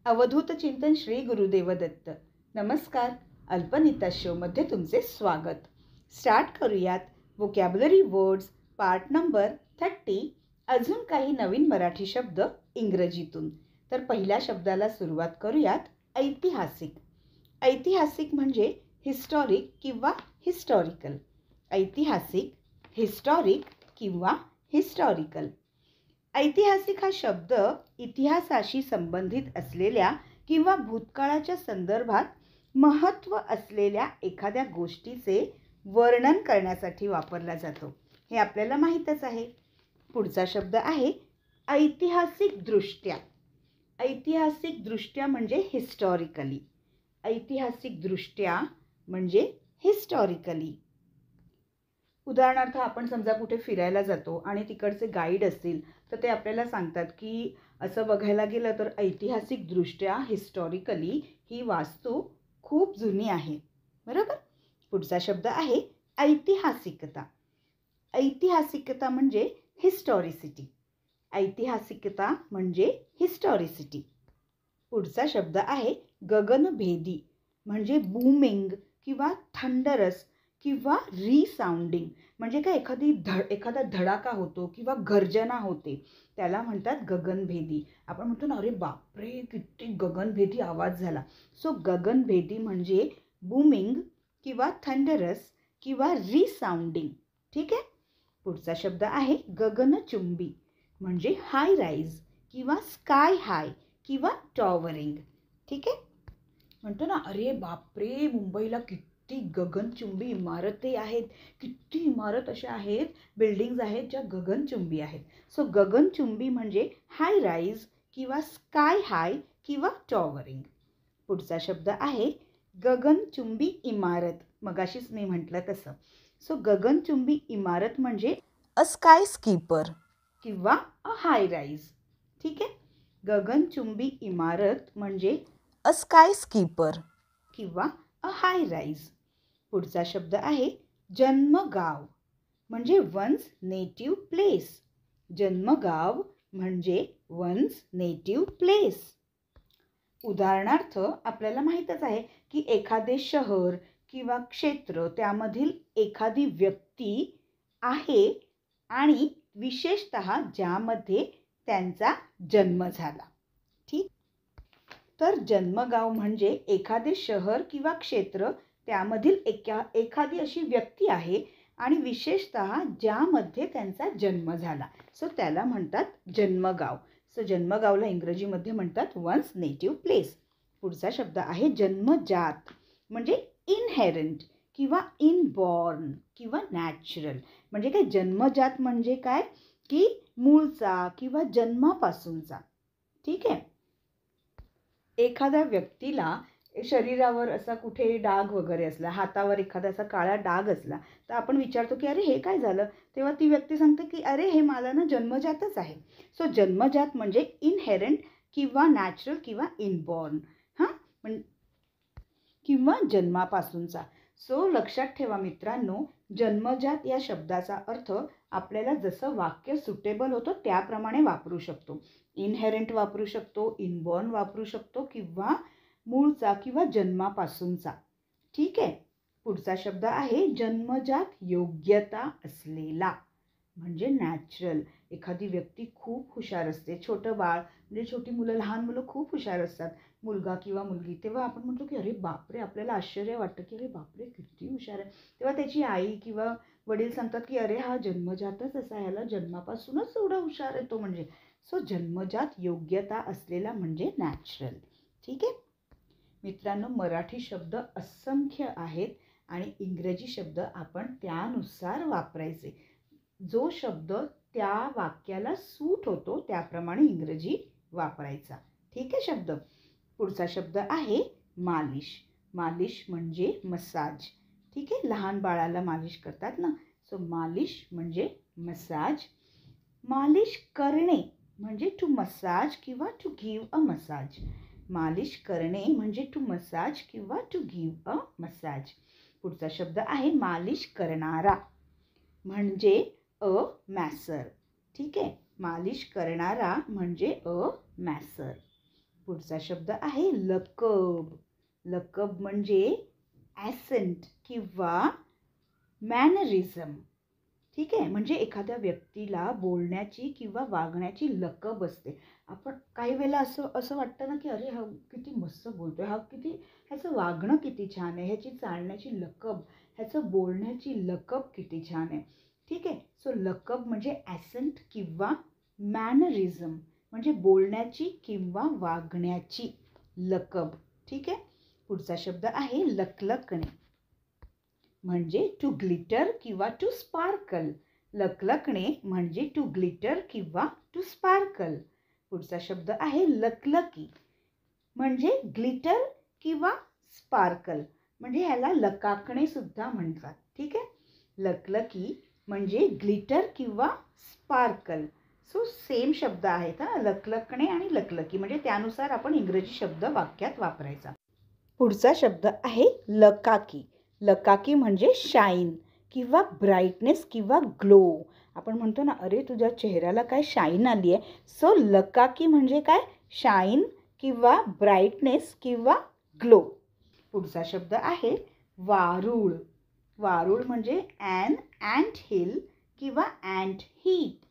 अवधूत चिंतन श्री गुरुदेव दत्त. नमस्कार. अल्पनिता शोमध्ये तुमचे स्वागत. स्टार्ट करूयात वोकॅब्युलरी वर्ड्स पार्ट नंबर 30. अजून काही नवीन मराठी शब्द इंग्रजीतून. तर पहिल्या शब्दाला सुरुवात करूयात. ऐतिहासिक. ऐतिहासिक म्हणजे हिस्टॉरिक किंवा हिस्टॉरिकल. ऐतिहासिक, हिस्टॉरिक किंवा हिस्टॉरिकल. ऐतिहासिक हा शब्द इतिहासाशी संबंधित असलेल्या किंवा भूतकाळाच्या संदर्भात महत्त्व असलेल्या एखाद्या गोष्टीचे वर्णन करण्यासाठी वापरला जातो. हे आपल्याला माहीतच आहे. पुढचा शब्द आहे ऐतिहासिकदृष्ट्या. ऐतिहासिकदृष्ट्या म्हणजे हिस्टॉरिकली. ऐतिहासिकदृष्ट्या म्हणजे हिस्टॉरिकली. उदाहरणार्थ आपण समजा कुठे फिरायला जातो आणि तिकडचे गाईड असतील तर ते आपल्याला सांगतात की असं बघायला गेलं तर ऐतिहासिकदृष्ट्या हिस्टॉरिकली ही वास्तू खूप जुनी आहे. बरोबर. पुढचा शब्द आहे ऐतिहासिकता. ऐतिहासिकता म्हणजे हिस्टॉरिसिटी. ऐतिहासिकता म्हणजे हिस्टॉरिसिटी. पुढचा शब्द आहे गगनभेदी म्हणजे बूमिंग किंवा थंडरस किंवा रिसाउंडिंग. म्हणजे काय एखादा धडाका होतो किंवा गर्जना होते त्याला म्हणतात गगनभेदी. आपण म्हणतो ना, अरे बापरे किती गगनभेदी आवाज झाला. सो गगनभेदी म्हणजे बूमिंग किंवा थंडरस किंवा रिसाउंडिंग. ठीक आहे. पुढचा शब्द आहे गगनचुंबी म्हणजे हाय राईज किंवा स्काय हाय किंवा टॉवरिंग. ठीक आहे. म्हणतो ना, अरे बापरे मुंबईला किती गगनचुंबी इमारती आहेत. किती इमारत अशा आहेत, बिल्डिंग्स आहेत ज्या गगनचुंबी आहेत. सो गगनचुंबी म्हणजे हाय राईज किंवा स्काय हाय किंवा टॉवरिंग. पुढचा शब्द आहे गगनचुंबी इमारत. मगाशीच मी म्हटलं तसं. सो गगनचुंबी इमारत म्हणजे अ स्काय स्कीपर किंवा अ हाय राईज. ठीक आहे. गगनचुंबी इमारत म्हणजे अ स्काय स्कीपर किंवा अ हाय राईज. पुढचा शब्द आहे जन्मगाव म्हणजे वन्स नेटिव्ह प्लेस. जन्मगाव म्हणजे वन्स नेटिव्ह प्लेस. उदाहरणार्थ आपल्याला माहीतच आहे की एखादे शहर किंवा क्षेत्र त्यामधील एखादी व्यक्ती आहे आणि विशेषतः ज्यामध्ये त्यांचा जन्म झाला. ठीक. तर जन्मगाव म्हणजे एखादे शहर किंवा क्षेत्र त्यामधील एखादी अशी व्यक्ती आहे आणि विशेषतः ज्यामध्ये त्यांचा जन्म झाला. सो त्याला म्हणतात जन्मगाव. सो जन्मगावला इंग्रजीमध्ये म्हणतात वन्स नेटिव्ह प्लेस. पुढचा शब्द आहे जन्मजात म्हणजे इनहेरंट किंवा इनबॉर्न किंवा नॅचरल. म्हणजे काय जन्मजात म्हणजे काय की मूळचा किंवा जन्मापासूनचा. ठीक आहे. एखाद्या व्यक्तीला शरीरावर असा कुठे डाग वगैरे असला, हातावर एखादा असा काळा डाग असला तर आपण विचारतो की अरे हे काय झालं. तेव्हा ती व्यक्ती सांगते की अरे हे मला ना जन्मजातच आहे. सो जन्मजात म्हणजे इनहेरंट किंवा नॅचरल किंवा इनबॉर्न. हां किंवा जन्मापासूनचा. सो लक्षात ठेवा मित्रांनो, जन्मजात या शब्दाचा अर्थ आपल्याला जसं वाक्य सुटेबल होतं त्याप्रमाणे वापरू शकतो. इनहेरंट वापरू शकतो, इनबॉर्न वापरू शकतो किंवा मूळचा किंवा जन्मापासूनचा. ठीक आहे. पुढचा शब्द आहे जन्मजात योग्यता असलेला म्हणजे नॅचरल. एखादी व्यक्ती खूप हुशार असते. छोटं बाळ म्हणजे छोटी मुलं, लहान मुलं खूप हुशार असतात. मुलगा किंवा मुलगी. तेव्हा आपण म्हणतो की अरे बापरे, आपल्याला आश्चर्य वाटतं की अरे बापरे किती हुशार आहे. तेव्हा त्याची आई किंवा वडील सांगतात की अरे हा जन्मजातच असा, ह्याला जन्मापासूनच एवढा हुशार आहे तो म्हणजे. सो जन्मजात योग्यता असलेला म्हणजे नॅचरल. ठीक आहे. मित्रांनो, मराठी शब्द असंख्य आहेत आणि इंग्रजी शब्द आपण त्यानुसार वापरायचे. जो शब्द त्या वाक्याला सूट होतो त्याप्रमाणे इंग्रजी वापरायचा. ठीक आहे. शब्द पुढचा शब्द आहे मालिश. मालिश म्हणजे मसाज. ठीक आहे. लहान बाळाला मालिश करतात ना. सो मालिश म्हणजे मसाज. मालिश करणे म्हणजे टू मसाज किंवा टू गिव्ह अ मसाज. मालिश करणे म्हणजे टू मसाज किंवा टू गिव्ह अ मसाज. पुढचा शब्द आहे मालिश करणारा म्हणजे अ मॅसर. ठीक आहे. मालिश करणारा म्हणजे अ मॅसर. पुढचा शब्द आहे लकब. लकब म्हणजे ॲसेंट किंवा मॅनरिझम. ठीक आहे, म्हणजे एखाद्या व्यक्तीला बोलण्याची किंवा वागण्याची लकब असते. आपण काही वेळेला असं वाटतं ना की अरे हा किती मस्त बोलतोय, ह्याचं वागणं किती छान आहे, ह्याची चालण्याची लकब, ह्याचं बोलण्याची लकब किती छान आहे. ठीक आहे, सो लकब म्हणजे ॲसेंट किंवा मॅनरिझम, म्हणजे बोलण्याची किंवा वागण्याची लकब. ठीक आहे, पुढचा शब्द आहे लकलकणे, म्हणजे टू ग्लिटर किंवा टू स्पार्कल. लकलकणे म्हणजे टू ग्लिटर किंवा टू स्पार्कल. पुढचा शब्द आहे लकलकी, म्हणजे ग्लिटर किंवा स्पार्कल, म्हणजे ह्याला लकाकणे सुद्धा म्हणतात. ठीक आहे, लकलकी म्हणजे ग्लिटर किंवा स्पार्कल. सो सेम शब्द आहेत हा, लकलकणे आणि लकलकी, म्हणजे त्यानुसार आपण इंग्रजी शब्द वाक्यात वापरायचा. पुढचा शब्द आहे लकाकी. लकाकी म्हणजे शाईन किंवा ब्राईटनेस किंवा ग्लो. आपण म्हणतो ना अरे तुझ्या चेहऱ्याला काय शाईन आली आहे. सो लकाकी म्हणजे काय, शाईन किंवा ब्राईटनेस किंवा ग्लो. पुढचा शब्द आहे वारुळ. वारुळ म्हणजे ॲन अँट हिल किंवा अँट हीप.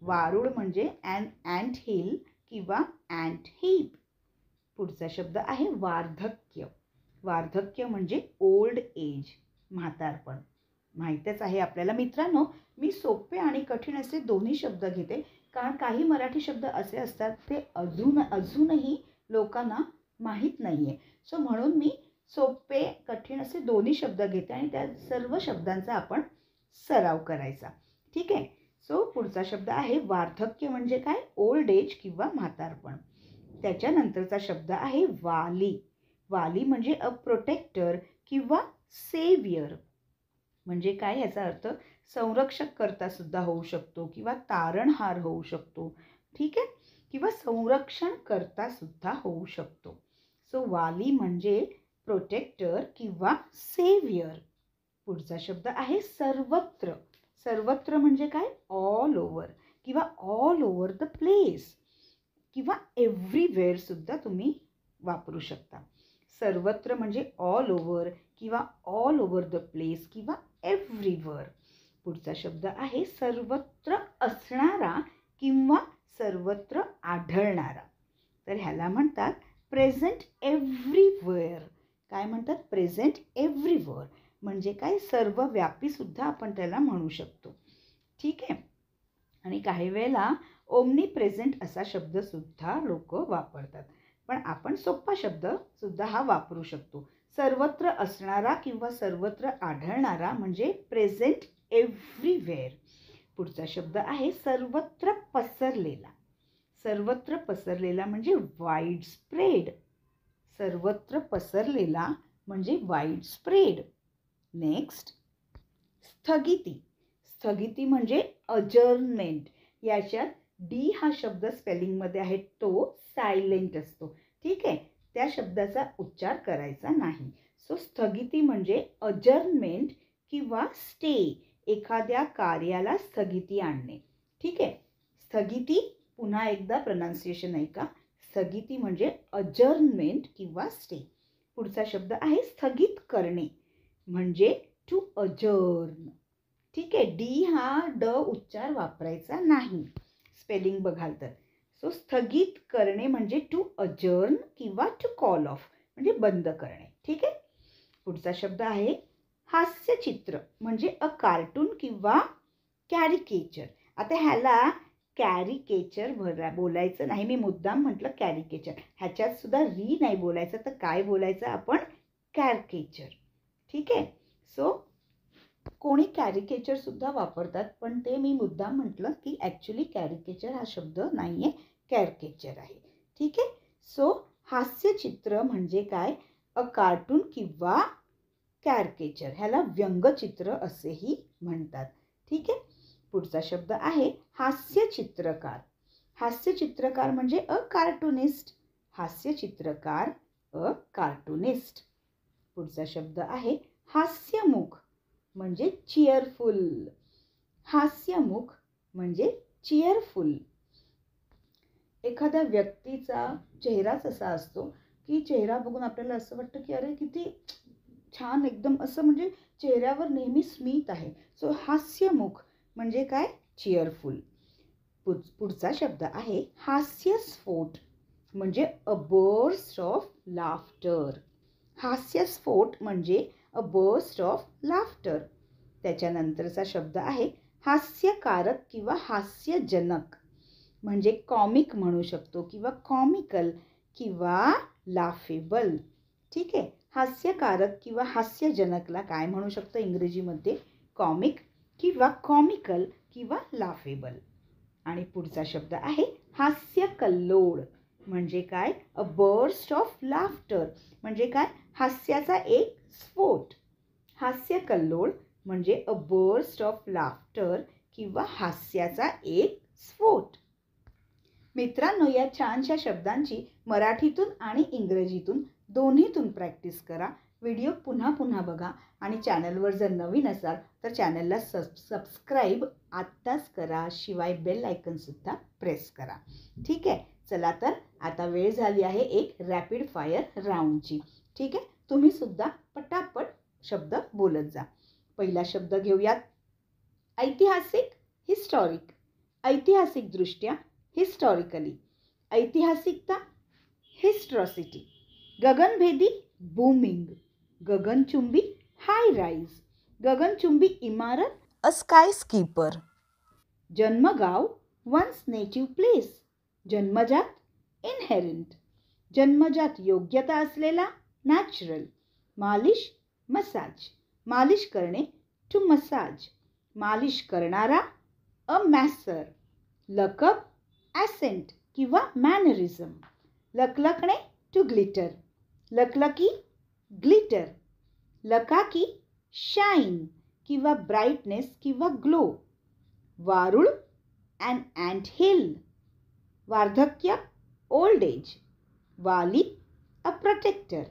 वारुळ म्हणजे ॲन अँट हिल किंवा अँट हीप. पुढचा शब्द आहे वार्धक्य. वार्धक्य म्हणजे ओल्ड एज, म्हातारपण. माहीतच आहे आपल्याला. मित्रांनो, मी सोपे आणि कठीण असे दोन्ही शब्द घेते, कारण काही मराठी शब्द असे असतात ते अजूनही लोकांना माहीत नाही आहे. सो म्हणून मी सोपे कठीण असे दोन्ही शब्द घेते आणि त्या सर्व शब्दांचा आपण सराव करायचा. ठीक आहे, सो पुढचा शब्द आहे वार्धक्य म्हणजे काय, ओल्ड एज किंवा म्हातारपण. त्याच्यानंतरचा शब्द आहे वाली. वाली म्हणजे अ प्रोटेक्टर किंवा सेवियर, म्हणजे काय, याचा अर्थ संरक्षक करता सुद्धा होऊ शकतो किंवा तारणहार होऊ शकतो. ठीक आहे, किंवा संरक्षण करता सुद्धा होऊ शकतो. सो वाली म्हणजे प्रोटेक्टर किंवा सेवियर. पुढचा शब्द आहे सर्वत्र. सर्वत्र म्हणजे काय, ऑल ओव्हर किंवा ऑल ओव्हर द प्लेस किंवा एव्हरीवेअर सुद्धा तुम्ही वापरू शकता. सर्वत्र म्हणजे ऑल ओव्हर किंवा ऑल ओव्हर द प्लेस किंवा एव्हरीवेअर. पुढचा शब्द आहे सर्वत्र असणारा किंवा सर्वत्र आढळणारा. तर ह्याला म्हणतात प्रेझेंट एव्हरीवेअर. काय म्हणतात, प्रेझेंट एव्हरीवेअर, म्हणजे काय, सर्वव्यापी सुद्धा आपण त्याला म्हणू शकतो. ठीक आहे, आणि काही वेळेला ओमनी प्रेझेंट असा शब्द सुद्धा लोक वापरतात, पण आपण सोपा शब्द सुद्धा हा वापरू शकतो. सर्वत्र असणारा किंवा सर्वत्र आढळणारा म्हणजे प्रेझेंट एव्हरीवेअर. पुढचा शब्द आहे सर्वत्र पसरलेला. सर्वत्र पसरलेला म्हणजे वाईड स्प्रेड. सर्वत्र पसरलेला म्हणजे वाईड स्प्रेड. नेक्स्ट, स्थगिती. स्थगिती म्हणजे अजर्नमेंट. याच्यात डी हा शब्द स्पेलिंगमध्ये आहे तो सायलेंट असतो. ठीक आहे, त्या शब्दाचा उच्चार करायचा नाही. सो स्थगिती म्हणजे अजर्नमेंट किंवा स्टे, एखाद्या कार्याला स्थगिती आणणे. ठीक आहे, स्थगिती, पुन्हा एकदा प्रोनाउन्सिएशन ऐका. स्थगिती म्हणजे अजर्नमेंट किंवा स्टे. पुढचा शब्द आहे स्थगित करणे, म्हणजे टू अजर्न. ठीक आहे, डी हा ड उच्चार वापरायचा नाही स्पेलिंग बघाल तर. सो स्थगित करणे म्हणजे टू अजर्न किंवा टू कॉल ऑफ, म्हणजे बंद करणे. ठीक आहे, पुढचा शब्द आहे हास्यचित्र, म्हणजे अ कार्टून किंवा कॅरिकेचर. आता ह्याला कॅरिकेचर बोलायचं नाही, मी मुद्दाम म्हटलं कॅरिकेचर. ह्याच्यात सुद्धा री नाही बोलायचं, तर काय बोलायचं आपण, कॅरिकेचर. ठीक आहे, सो कोणी कॅरिकेचर सुद्धा वापरतात, पण ते मी मुद्दाम म्हटलं की ॲक्च्युली कॅरिकेचर हा शब्द नाही आहे, कॅरिकेचर आहे. ठीक आहे, सो हास्यचित्र म्हणजे काय, अ कार्टून किंवा कॅरिकेचर. ह्याला व्यंगचित्र असेही म्हणतात. ठीक आहे, पुढचा शब्द आहे हास्यचित्रकार. हास्यचित्रकार म्हणजे अ कार्टुनिस्ट. हास्यचित्रकार, अ कार्टुनिस्ट. पुढचा शब्द आहे हास्यमुख, म्हणजे चिअरफुल. हास्यमुख म्हणजे चिअरफुल. एखाद्या व्यक्तीचा चेहराच असा असतो की चेहरा बघून आपल्याला असं वाटतं की अरे किती छान, एकदम असं म्हणजे चेहऱ्यावर नेहमी स्मित आहे. सो हास्यमुख म्हणजे काय? चिअरफुल. पुढचा शब्द आहे हास्यस्फोट म्हणजे अ बर्स्ट ऑफ लाफ्टर. हास्यस्फोट म्हणजे अ बर्स्ट ऑफ लाफ्टर. त्याच्यानंतरचा शब्द आहे हास्यकारक किंवा हास्यजनक म्हणजे कॉमिक म्हणू शकतो किंवा कॉमिकल किंवा लाफेबल. ठीक आहे. हास्यकारक किंवा हास्यजनकला काय म्हणू शकतो इंग्रजीमध्ये? कॉमिक किंवा कॉमिकल किंवा लाफेबल. आणि पुढचा शब्द आहे हास्यकल्लोळ म्हणजे काय? अ बर्स्ट ऑफ लाफ्टर म्हणजे काय? हास्याचा एक स्फोट. हास्यकल्लोळ म्हणजे अ बर्स्ट ऑफ लाफ्टर किंवा हास्याचा एक स्फोट. मित्रांनो, या छानशा शब्दांची मराठीतून आणि इंग्रजीतून दोन्हीतून प्रॅक्टिस करा. व्हिडिओ पुन्हा पुन्हा बघा आणि चॅनलवर जर नवीन असाल तर चॅनलला सबस्क्राईब आत्ताच करा. शिवाय बेल आयकनसुद्धा प्रेस करा. ठीक आहे. चला तर आता वेळ झाली आहे एक रॅपिड फायर राऊंडची. ठीक आहे. तुम्हीसुद्धा पटापट शब्द बोलत जा. पहिला शब्द घेऊयात. ऐतिहासिक, हिस्टॉरिक. ऐतिहासिकदृष्ट्या, हिस्टॉरिकली. ऐतिहासिकता, हिस्ट्रॉसिटी. गगनभेदी, बूमिंग. गगनचुंबी, हाय राईज. गगनचुंबी इमारत, अ स्कायस्कीपर. जन्मगाव, वन्स नेटिव्ह प्लेस. जन्मजात, इनहेरिंट. जन्मजात योग्यता असलेला, नॅचरल. मालिश, मसाज. मालिश करणे, टू मसाज. मालिश करणारा, अ मॅसर. लकब, ॲसेंट किंवा मॅनरिझम. लकलकणे, टू ग्लिटर. लकलकी, ग्लिटर. लकाकी, शाईन किंवा ब्राईटनेस किंवा ग्लो. वारुळ, ॲन अँट हिल. वार्धक्य, ओल्ड एज. वाली, अ प्रोटेक्टर.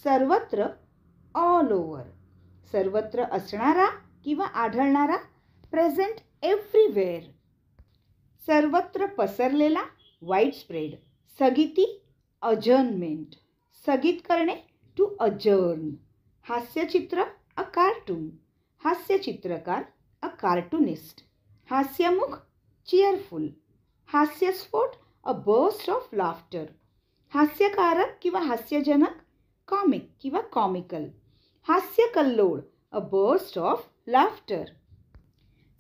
सर्वत्र, ऑल ओव्हर. सर्वत्र असणारा किंवा आढळणारा, प्रेझेंट एव्हरीवेअर. सर्वत्र पसरलेला, वाईड स्प्रेड. स्थगिती, अजर्नमेंट. स्थगित करणे, टू अजर्न. हास्यचित्र, अ कार्टून. हास्यचित्रकार, अ कार्टूनिस्ट. हास्यमुख, चिअरफुल. हास्यस्फोट, अ बर्स्ट ऑफ लाफ्टर. हास्यकारक किंवा हास्यजनक, कॉमिक किंवा कॉमिकल. हास्यकल्लोळ, अ बर्स्ट ऑफ लाफ्टर.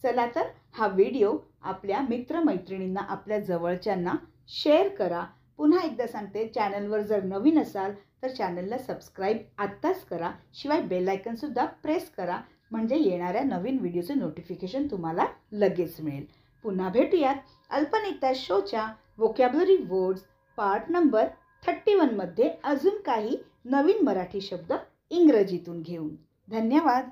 चला तर हा व्हिडिओ आपल्या मित्रमैत्रिणींना, आपल्या जवळच्यांना शेअर करा. पुन्हा एकदा सांगते, चॅनलवर जर नवीन असाल तर चॅनलला सबस्क्राईब आत्ताच करा. शिवाय बेल आयकनसुद्धा प्रेस करा म्हणजे येणाऱ्या नवीन व्हिडिओचं नोटिफिकेशन तुम्हाला लगेच मिळेल. पुन्हा भेटूयात अल्पनेता शोच्या व्होकॅब्युलरी वर्ड्स पार्ट नंबर 31 मध्ये अजून काही नवीन मराठी शब्द इंग्रजीतून घेऊन. धन्यवाद.